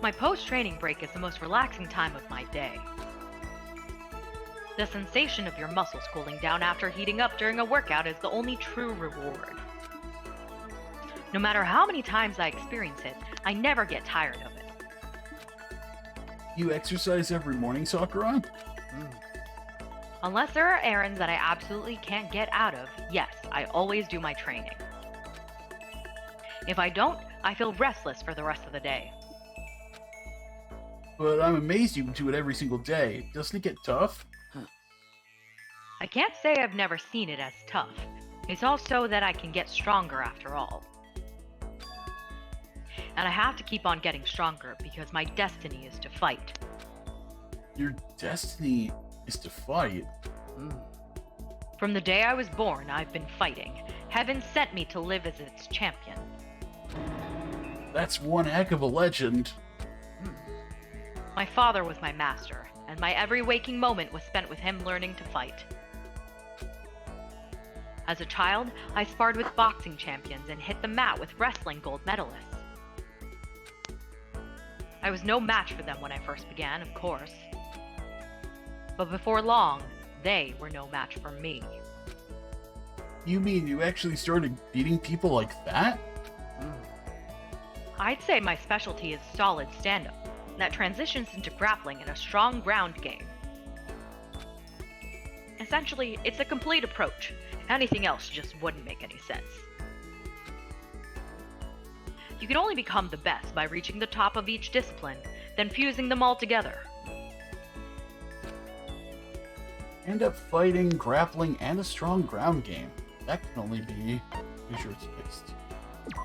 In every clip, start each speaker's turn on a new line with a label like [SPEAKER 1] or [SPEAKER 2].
[SPEAKER 1] My post-training break is the most relaxing time of my day. The sensation of your muscles cooling down after heating up during a workout is the only true reward. No matter how many times I experience it, I never get tired of it.
[SPEAKER 2] You exercise every morning, Sakura?
[SPEAKER 1] Unless there are errands that I absolutely can't get out of, yes, I always do my training. If I don't, I feel restless for the rest of the day.
[SPEAKER 2] But I'm amazed you do it every single day. Doesn't it get tough?
[SPEAKER 1] I can't say I've never seen it as tough. It's also that I can get stronger after all. And I have to keep on getting stronger because my destiny is to fight.
[SPEAKER 2] Your destiny is to fight?
[SPEAKER 1] From the day I was born, I've been fighting. Heaven sent me to live as its champion.
[SPEAKER 2] That's one heck of a legend.
[SPEAKER 1] My father was my master, and my every waking moment was spent with him learning to fight. As a child, I sparred with boxing champions and hit the mat with wrestling gold medalists. I was no match for them when I first began, of course. But before long, they were no match for me.
[SPEAKER 2] You mean you actually started beating people like that?
[SPEAKER 1] I'd say my specialty is solid stand-up, that transitions into grappling in a strong ground game. Essentially, it's a complete approach. Anything else just wouldn't make any sense. You can only become the best by reaching the top of each discipline, then fusing them all together.
[SPEAKER 2] End up fighting, grappling, and a strong ground game. That can only be based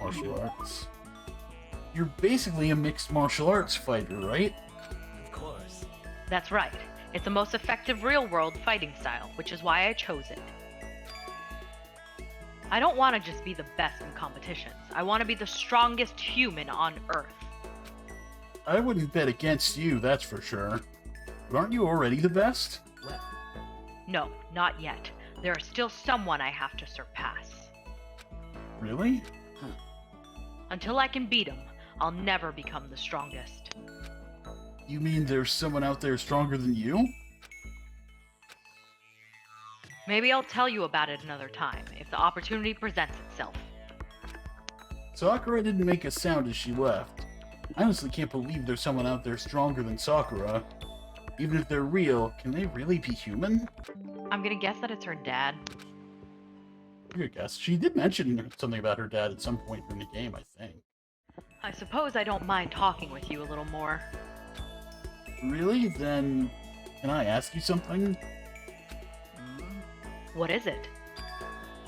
[SPEAKER 2] martial arts. You're basically a mixed martial arts fighter, right?
[SPEAKER 3] Of course.
[SPEAKER 1] That's right. It's the most effective real-world fighting style, which is why I chose it. I don't want to just be the best in competitions. I want to be the strongest human on Earth.
[SPEAKER 2] I wouldn't bet against you, that's for sure. But aren't you already the best?
[SPEAKER 3] Well,
[SPEAKER 1] No, not yet. There is still someone I have to surpass.
[SPEAKER 2] Really?
[SPEAKER 1] Until I can beat him, I'll never become the strongest.
[SPEAKER 2] You mean there's someone out there stronger than you?
[SPEAKER 1] Maybe I'll tell you about it another time, if the opportunity presents itself.
[SPEAKER 2] Sakura didn't make a sound as she left. I honestly can't believe there's someone out there stronger than Sakura. Even if they're real, can they really be human?
[SPEAKER 1] I'm gonna guess that it's her dad.
[SPEAKER 2] Good guess. She did mention something about her dad at some point in the game, I think.
[SPEAKER 1] I suppose I don't mind talking with you a little more.
[SPEAKER 2] Really? Then, can I ask you something?
[SPEAKER 1] What is it?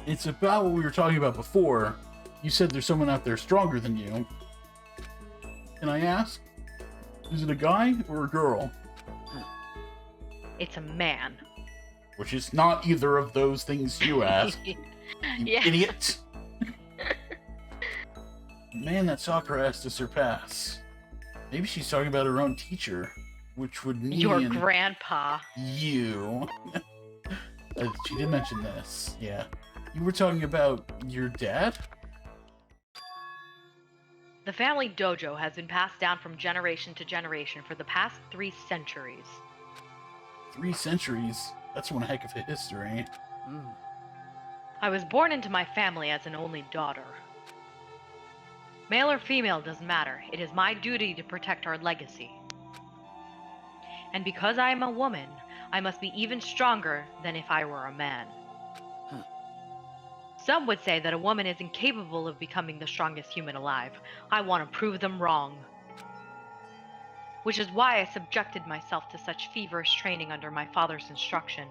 [SPEAKER 2] It's about what we were talking about before. You said there's someone out there stronger than you. Can I ask? Is it a guy or a girl?
[SPEAKER 1] It's a man.
[SPEAKER 2] Which is not either of those things you asked. You
[SPEAKER 1] Yeah.
[SPEAKER 2] idiot! Man that Sakura has to surpass. Maybe she's talking about her own teacher, which would mean
[SPEAKER 1] Your grandpa.
[SPEAKER 2] you. She did mention this, yeah. You were talking about your dad?
[SPEAKER 1] The family dojo has been passed down from generation to generation for the past 3 centuries.
[SPEAKER 2] 3 centuries? That's one heck of a history.
[SPEAKER 1] I was born into my family as an only daughter. Male or female doesn't matter. It is my duty to protect our legacy. And because I am a woman, I must be even stronger than if I were a man. Some would say that a woman is incapable of becoming the strongest human alive. I want to prove them wrong. Which is why I subjected myself to such feverish training under my father's instruction.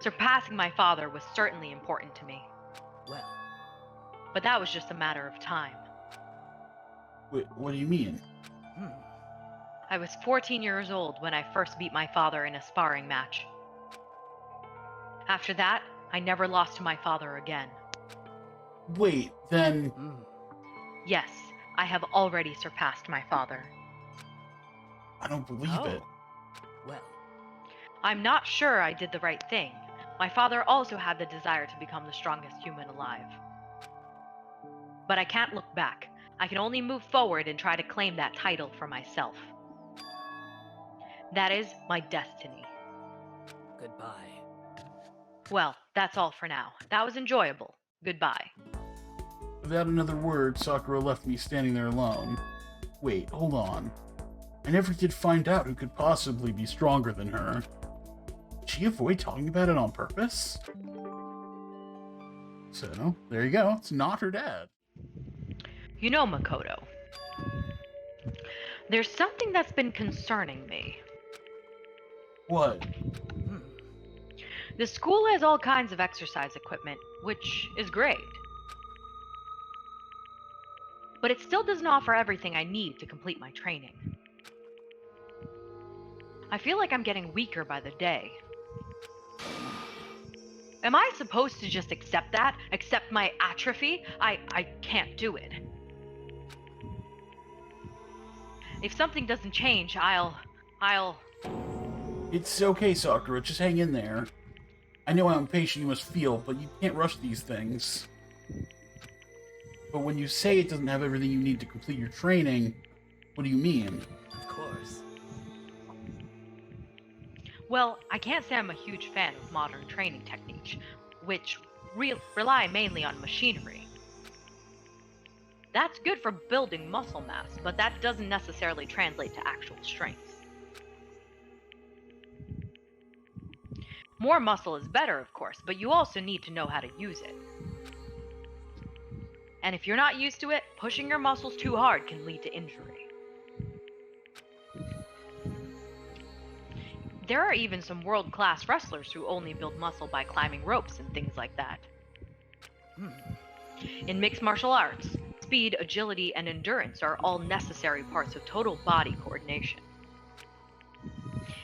[SPEAKER 1] Surpassing my father was certainly important to me,
[SPEAKER 3] well,
[SPEAKER 1] but that was just a matter of time.
[SPEAKER 2] Wait, what do you mean?
[SPEAKER 1] I was 14 years old when I first beat my father in a sparring match. After that, I never lost to my father again.
[SPEAKER 2] Wait, then...
[SPEAKER 1] Yes, I have already surpassed my father.
[SPEAKER 2] I don't believe
[SPEAKER 1] Oh.
[SPEAKER 2] it.
[SPEAKER 3] well,
[SPEAKER 1] I'm not sure I did the right thing. My father also had the desire to become the strongest human alive. But I can't look back. I can only move forward and try to claim that title for myself. That is my destiny.
[SPEAKER 3] Goodbye.
[SPEAKER 1] Well, that's all for now. That was enjoyable. Goodbye.
[SPEAKER 2] Without another word, Sakura left me standing there alone. Wait, hold on. I never did find out who could possibly be stronger than her. Did she avoid talking about it on purpose? So, there you go. It's not her dad.
[SPEAKER 1] You know, Makoto, there's something that's been concerning me.
[SPEAKER 2] What?
[SPEAKER 1] The school has all kinds of exercise equipment, which is great. But it still doesn't offer everything I need to complete my training. I feel like I'm getting weaker by the day. Am I supposed to just accept that? Accept my atrophy? I can't do it. If something doesn't change, I'll...
[SPEAKER 2] It's okay, Sakura. Just hang in there. I know how impatient you must feel, but you can't rush these things. But when you say it doesn't have everything you need to complete your training, what do you mean?
[SPEAKER 3] Of course.
[SPEAKER 1] Well, I can't say I'm a huge fan of modern training techniques, which rely mainly on machinery. That's good for building muscle mass, but that doesn't necessarily translate to actual strength. More muscle is better, of course, but you also need to know how to use it. And if you're not used to it, pushing your muscles too hard can lead to injury. There are even some world-class wrestlers who only build muscle by climbing ropes and things like that. In mixed martial arts, speed, agility, and endurance are all necessary parts of total body coordination.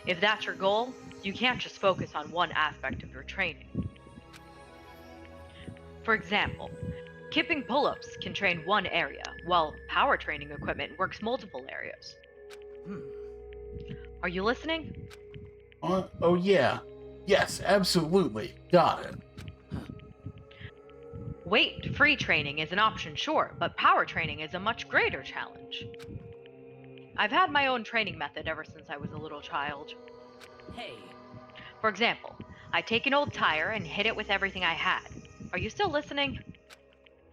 [SPEAKER 1] If that's your goal, you can't just focus on one aspect of your training. For example, kipping pull-ups can train one area, while power training equipment works multiple areas. Are you listening?
[SPEAKER 2] Oh yeah. Yes, absolutely. Got it.
[SPEAKER 1] Weight-free training is an option, sure, but power training is a much greater challenge. I've had my own training method ever since I was a little child.
[SPEAKER 3] Hey.
[SPEAKER 1] For example, I take an old tire and hit it with everything I had. Are you still listening?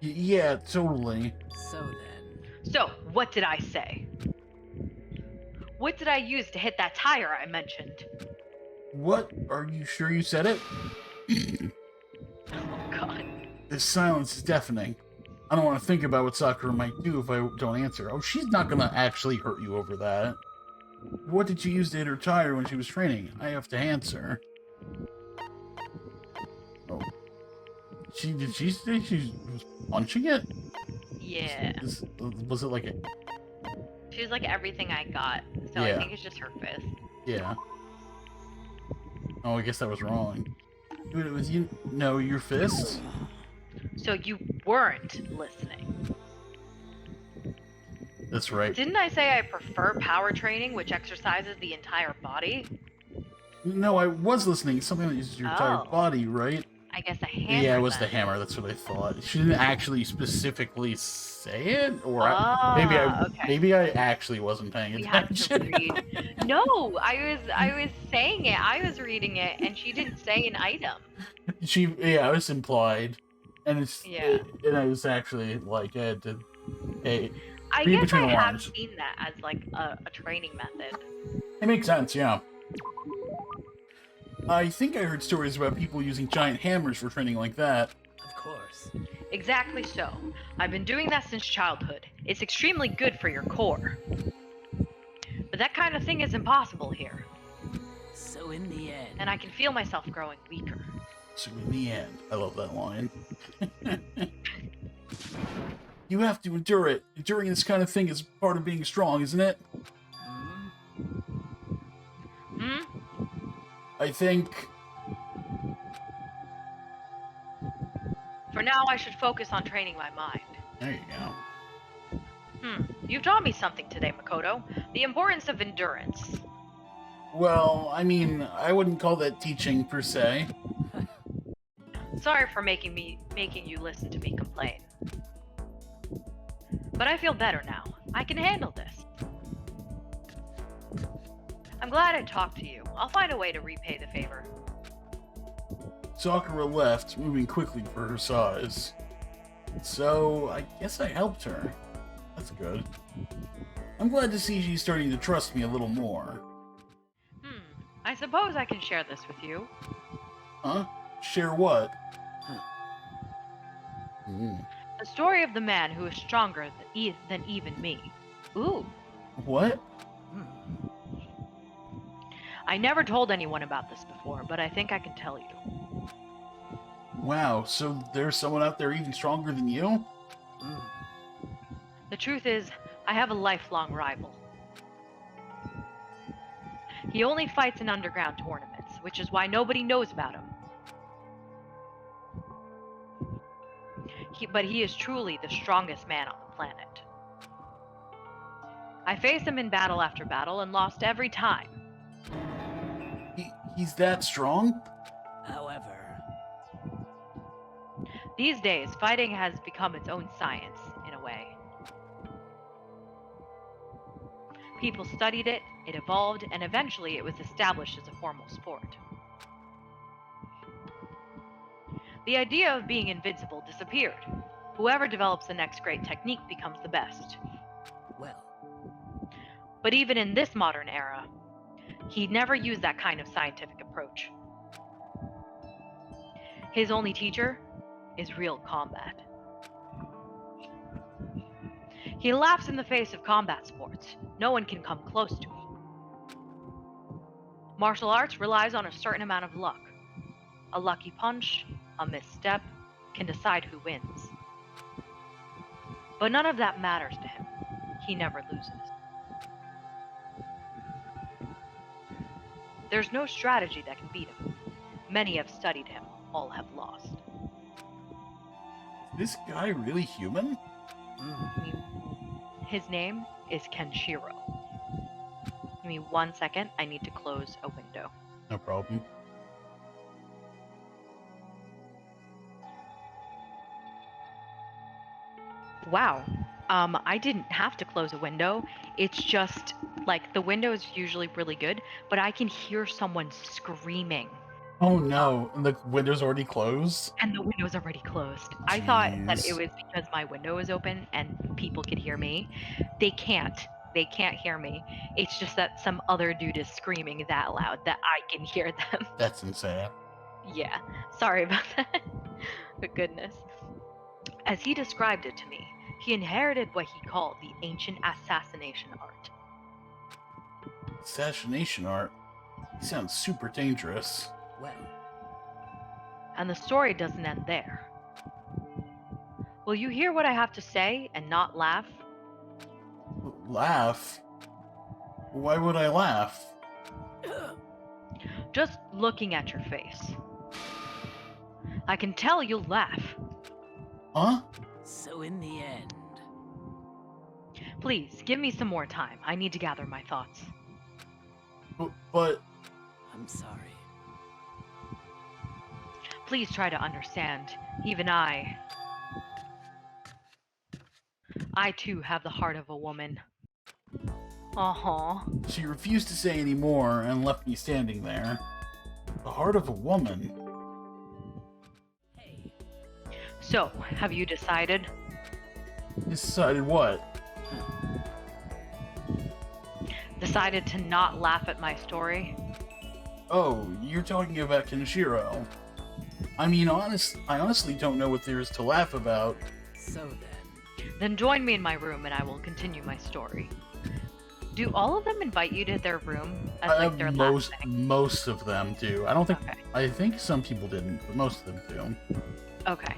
[SPEAKER 2] Yeah, totally.
[SPEAKER 3] So then.
[SPEAKER 1] So, what did I say? What did I use to hit that tire I mentioned?
[SPEAKER 2] What? Are you sure you said it?
[SPEAKER 1] Oh god.
[SPEAKER 2] This silence is deafening. I don't want to think about what Sakura might do if I don't answer. Oh, she's not gonna actually hurt you over that. What did she use to hit her tire when she was training? I have to answer. Oh. Did she say she was punching it?
[SPEAKER 1] Yeah.
[SPEAKER 2] Was it like a...
[SPEAKER 1] She was like everything I got, so
[SPEAKER 2] Yeah.
[SPEAKER 1] I think it's just her fist.
[SPEAKER 2] Yeah. Oh, I guess that was wrong. Dude, it was you... No, your fist?
[SPEAKER 1] So you weren't listening.
[SPEAKER 2] That's right.
[SPEAKER 1] Didn't I say I prefer power training, which exercises the entire body?
[SPEAKER 2] No, I was listening. Something that uses your entire
[SPEAKER 1] Oh.
[SPEAKER 2] body, right?
[SPEAKER 1] I guess a hammer.
[SPEAKER 2] Yeah, it was the
[SPEAKER 1] then.
[SPEAKER 2] hammer. That's what I thought. She didn't actually specifically say it, or
[SPEAKER 1] Ah, okay.
[SPEAKER 2] maybe I actually wasn't paying
[SPEAKER 1] We have to
[SPEAKER 2] attention.
[SPEAKER 1] read. No, I was saying it. I was reading it, and she didn't say an item.
[SPEAKER 2] Yeah, it was implied, and it's
[SPEAKER 1] Yeah.
[SPEAKER 2] and I was actually like, I had to, hey,
[SPEAKER 1] I
[SPEAKER 2] read
[SPEAKER 1] guess
[SPEAKER 2] between
[SPEAKER 1] I
[SPEAKER 2] the
[SPEAKER 1] have
[SPEAKER 2] lines.
[SPEAKER 1] seen that as like a training method.
[SPEAKER 2] It makes sense, yeah. I think I heard stories about people using giant hammers for training like that.
[SPEAKER 3] Of course.
[SPEAKER 1] Exactly so. I've been doing that since childhood. It's extremely good for your core. But that kind of thing is impossible here,
[SPEAKER 3] So in the end.
[SPEAKER 1] and I can feel myself growing weaker.
[SPEAKER 2] So in the end, I love that line. You have to endure it. Enduring this kind of thing is part of being strong, isn't it?
[SPEAKER 1] Hmm?
[SPEAKER 2] I think...
[SPEAKER 1] For now, I should focus on training my mind.
[SPEAKER 2] There you go.
[SPEAKER 1] You've taught me something today, Makoto. The importance of endurance.
[SPEAKER 2] Well, I mean, I wouldn't call that teaching, per se.
[SPEAKER 1] Sorry for making you listen to me complain. But I feel better now. I can handle this. I'm glad I talked to you. I'll find a way to repay the favor.
[SPEAKER 2] Sakura left, moving quickly for her size. So, I guess I helped her. That's good. I'm glad to see she's starting to trust me a little more.
[SPEAKER 1] I suppose I can share this with you.
[SPEAKER 2] Huh? Share what?
[SPEAKER 1] The story of the man who is stronger than even me. Ooh.
[SPEAKER 2] What?
[SPEAKER 1] I never told anyone about this before, but I think I can tell you.
[SPEAKER 2] Wow, so there's someone out there even stronger than you?
[SPEAKER 1] The truth is, I have a lifelong rival. He only fights in underground tournaments, which is why nobody knows about him. But he is truly the strongest man on the planet. I faced him in battle after battle and lost every time.
[SPEAKER 2] He's that strong?
[SPEAKER 3] However,
[SPEAKER 1] These days, fighting has become its own science, in a way. People studied it, it evolved, and eventually it was established as a formal sport. The idea of being invincible disappeared. Whoever develops the next great technique becomes the best.
[SPEAKER 3] well,
[SPEAKER 1] But even in this modern era, he never used that kind of scientific approach. His only teacher is real combat. He laughs in the face of combat sports. No one can come close to him. Martial arts relies on a certain amount of luck. A lucky punch, a misstep, can decide who wins. But none of that matters to him. He never loses. There's no strategy that can beat him. Many have studied him, all have lost.
[SPEAKER 2] Is this guy really human?
[SPEAKER 1] His name is Kenshiro. Give me 1 second, I need to close a window.
[SPEAKER 2] No problem.
[SPEAKER 1] Wow. I didn't have to close a window. It's just, like, the window is usually really good, but I can hear someone screaming.
[SPEAKER 2] Oh no, and the window's already closed?
[SPEAKER 1] And the window's already closed. I thought that
[SPEAKER 2] Jeez.
[SPEAKER 1] it was because my window was open and people could hear me. They can't. They can't hear me. It's just that some other dude is screaming that loud that I can hear them.
[SPEAKER 2] That's insane.
[SPEAKER 1] Yeah, sorry about that. But goodness. As he described it to me, he inherited what he called the ancient assassination art.
[SPEAKER 2] Assassination art? He sounds super dangerous.
[SPEAKER 3] well,
[SPEAKER 1] And the story doesn't end there. Will you hear what I have to say and not laugh?
[SPEAKER 2] Laugh? Why would I laugh?
[SPEAKER 1] Just looking at your face. I can tell you'll laugh.
[SPEAKER 2] Huh?
[SPEAKER 3] so in the end,
[SPEAKER 1] Please, give me some more time. I need to gather my thoughts.
[SPEAKER 2] But
[SPEAKER 3] I'm sorry.
[SPEAKER 1] Please try to understand. Even I too have the heart of a woman. Uh-huh.
[SPEAKER 2] she refused to say any more and left me standing there. The heart of a woman?
[SPEAKER 3] Hey,
[SPEAKER 1] So, have you decided?
[SPEAKER 2] Decided what?
[SPEAKER 1] Decided to not laugh at my story?
[SPEAKER 2] Oh, you're talking about Kenshiro. I mean, I honestly don't know what there is to laugh about.
[SPEAKER 3] so then,
[SPEAKER 1] Then join me in my room and I will continue my story. Do all of them invite you to their room as like their last thing?
[SPEAKER 2] Most of them do. I don't think.
[SPEAKER 1] Okay.
[SPEAKER 2] I think some people didn't, but most of them do.
[SPEAKER 1] Okay.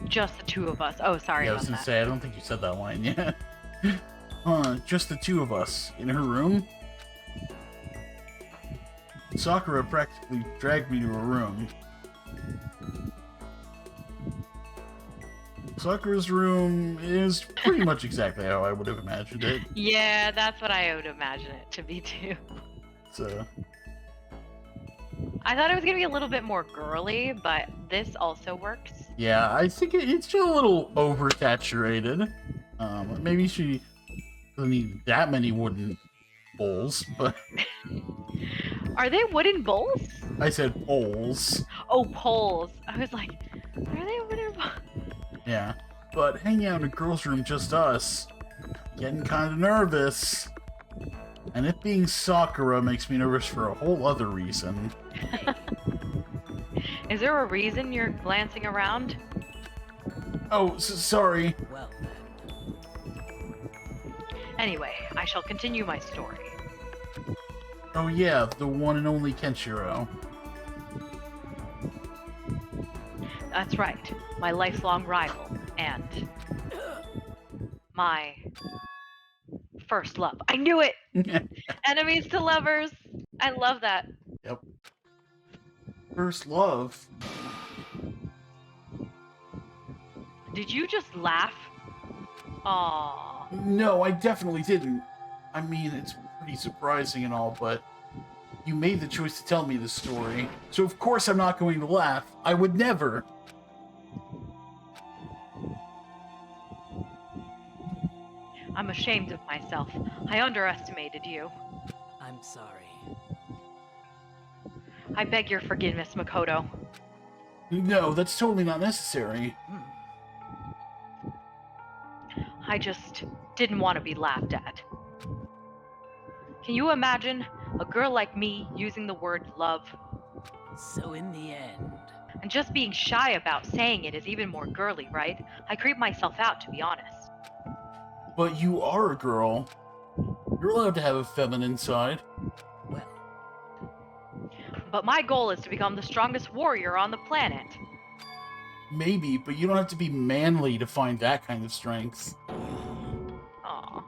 [SPEAKER 1] Just the two of us. Oh, sorry
[SPEAKER 2] Yeah, I
[SPEAKER 1] about
[SPEAKER 2] was gonna
[SPEAKER 1] that.
[SPEAKER 2] say, I don't think you said that line yet. Just the two of us in her room. Sakura practically dragged me to her room. Sakura's room is pretty much exactly how I would have imagined it.
[SPEAKER 1] Yeah, that's what I would imagine it to be too.
[SPEAKER 2] So,
[SPEAKER 1] I thought it was gonna be a little bit more girly, but this also works.
[SPEAKER 2] Yeah, I think it's just a little oversaturated. Maybe she doesn't need that many wooden bowls, but
[SPEAKER 1] Are they wooden bowls?
[SPEAKER 2] I said bowls.
[SPEAKER 1] Oh, poles. I was like, are they wooden bowls?
[SPEAKER 2] Yeah, but hanging out in a girl's room, just us, getting kind of nervous. And it being Sakura makes me nervous for a whole other reason.
[SPEAKER 1] Is there a reason you're glancing around?
[SPEAKER 2] Oh, sorry.
[SPEAKER 3] Well then.
[SPEAKER 1] Anyway, I shall continue my story.
[SPEAKER 2] Oh yeah, the one and only Kenshiro.
[SPEAKER 1] That's right, my lifelong rival and my first love. I knew it! Enemies to lovers. I love that.
[SPEAKER 2] Yep. First love.
[SPEAKER 1] Did you just laugh? Aww.
[SPEAKER 2] No, I definitely didn't. I mean, it's pretty surprising and all, but you made the choice to tell me this story, so of course I'm not going to laugh. I would never.
[SPEAKER 1] I'm ashamed of myself. I underestimated you.
[SPEAKER 3] I'm sorry.
[SPEAKER 1] I beg your forgiveness, Makoto.
[SPEAKER 2] No, that's totally not necessary.
[SPEAKER 1] I just didn't want to be laughed at. Can you imagine a girl like me using the word love?
[SPEAKER 3] So in the end.
[SPEAKER 1] And just being shy about saying it is even more girly, right? I creep myself out, to be honest.
[SPEAKER 2] But you are a girl. You're allowed to have a feminine side.
[SPEAKER 3] Well,
[SPEAKER 1] But my goal is to become the strongest warrior on the planet.
[SPEAKER 2] Maybe, but you don't have to be manly to find that kind of strength.
[SPEAKER 1] Aw.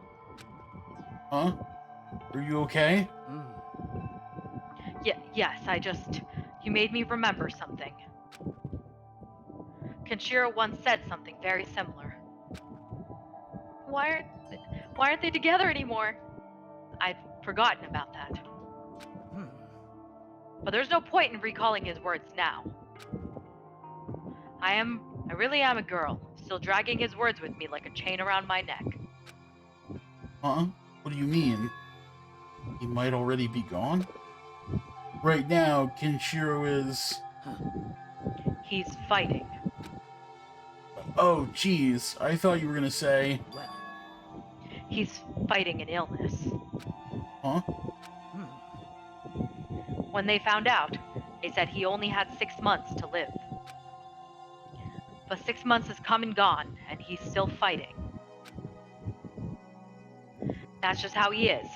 [SPEAKER 2] Huh? Are you okay?
[SPEAKER 1] Yes, you made me remember something. Kenshiro once said something very similar. Why aren't they together anymore? I'd forgotten about that. But there's no point in recalling his words now. I really am a girl, still dragging his words with me like a chain around my neck.
[SPEAKER 2] Huh? What do you mean? He might already be gone? Right now, Kenshiro is...
[SPEAKER 1] He's fighting.
[SPEAKER 2] Oh, jeez. I thought you were gonna say...
[SPEAKER 3] well.
[SPEAKER 1] He's fighting an illness.
[SPEAKER 2] Huh?
[SPEAKER 1] When they found out, they said he only had 6 months to live. But 6 months has come and gone, and he's still fighting. That's just how he is.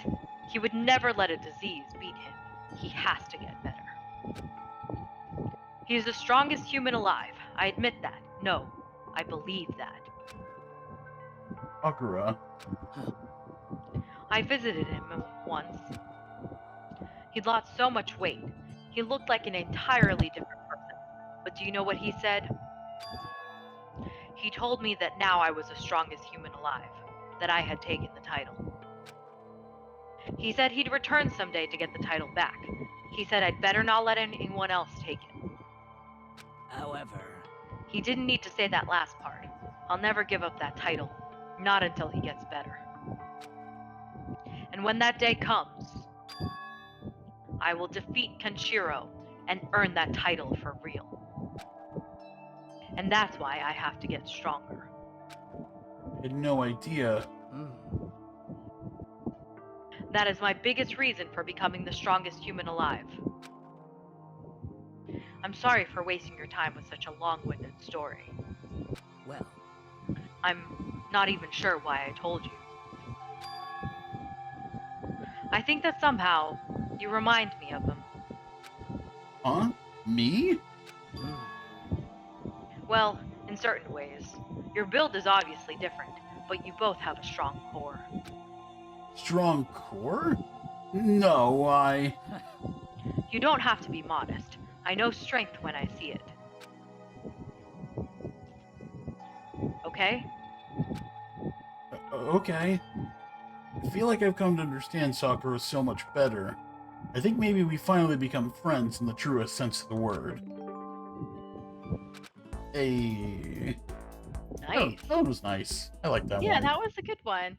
[SPEAKER 1] He would never let a disease beat him. He has to get better. He's the strongest human alive. I admit that. No, I believe that.
[SPEAKER 2] Sakura.
[SPEAKER 1] I visited him once. He'd lost so much weight. He looked like an entirely different person. But do you know what he said? He told me that now I was the strongest human alive, that I had taken the title. He said he'd return someday to get the title back. He said I'd better not let anyone else take it.
[SPEAKER 3] However.
[SPEAKER 1] He didn't need to say that last part. I'll never give up that title, not until he gets better. And when that day comes, I will defeat Kenshiro and earn that title for real. And that's why I have to get stronger.
[SPEAKER 2] I had no idea.
[SPEAKER 1] That is my biggest reason for becoming the strongest human alive. I'm sorry for wasting your time with such a long-winded story.
[SPEAKER 3] Well.
[SPEAKER 1] I'm not even sure why I told you. I think that somehow you remind me of him.
[SPEAKER 2] Huh? Me?
[SPEAKER 1] Well, in certain ways. Your build is obviously different, but you both have a strong core.
[SPEAKER 2] Strong core? No,
[SPEAKER 1] You don't have to be modest. I know strength when I see it. Okay?
[SPEAKER 2] Okay. I feel like I've come to understand Sakura so much better. I think maybe we finally become friends in the truest sense of the word. Hey.
[SPEAKER 1] Nice.
[SPEAKER 2] That one was nice. I like that
[SPEAKER 1] Yeah,
[SPEAKER 2] one.
[SPEAKER 1] that was a good one.